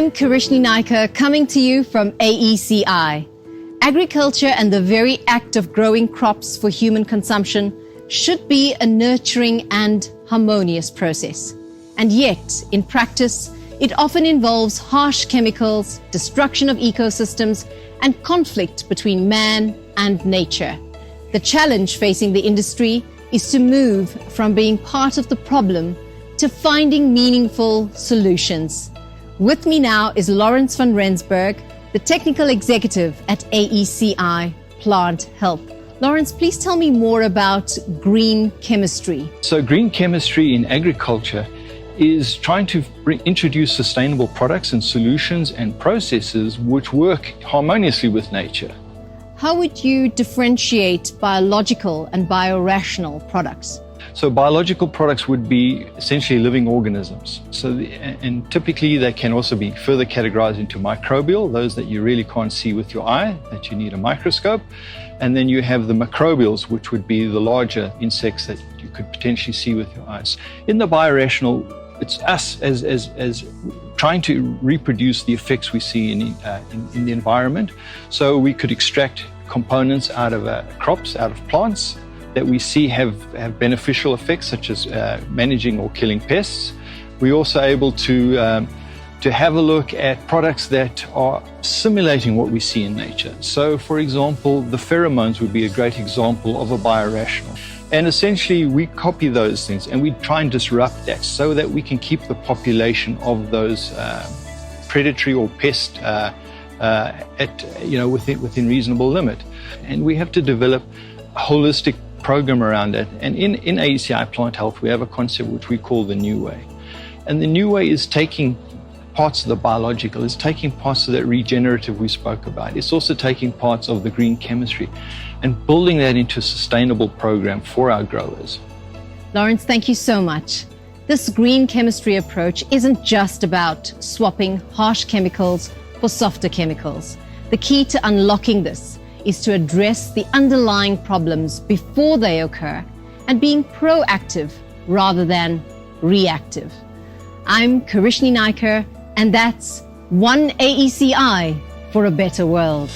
I'm Karishni Naikar, coming to you from AECI. Agriculture and the very act of growing crops for human consumption should be a nurturing and harmonious process. And yet, in practice, it often involves harsh chemicals, destruction of ecosystems, and conflict between man and nature. The challenge facing the industry is to move from being part of the problem to finding meaningful solutions. With me now is Lawrence van Rensburg, the Technical Executive at AECI Plant Health. Lawrence, please tell me more about green chemistry. So green chemistry in agriculture is trying to introduce sustainable products and solutions and processes which work harmoniously with nature. How would you differentiate biological and biorational products? So biological products would be essentially living organisms. And typically they can also be further categorized into microbial, those that you really can't see with your eye, that you need a microscope. And then you have the macrobials, which would be the larger insects that you could potentially see with your eyes. In the biorational, it's us as trying to reproduce the effects we see in the environment. So we could extract components out of crops, out of plants, that we see have beneficial effects, such as managing or killing pests. We're also able to have a look at products that are simulating what we see in nature. So, for example, the pheromones would be a great example of a biorational. And essentially, we copy those things and we try and disrupt that so that we can keep the population of those predatory or pest within reasonable limit. And we have to develop a holistic program around it. And in AECI Plant Health, we have a concept which we call the NuWay. And the NuWay is taking parts of the biological, it's taking parts of that regenerative we spoke about. It's also taking parts of the green chemistry and building that into a sustainable program for our growers. Lawrence, thank you so much. This green chemistry approach isn't just about swapping harsh chemicals for softer chemicals. The key to unlocking this is to address the underlying problems before they occur and being proactive rather than reactive. I'm Karishni Naikar, and that's One AECI for a better world.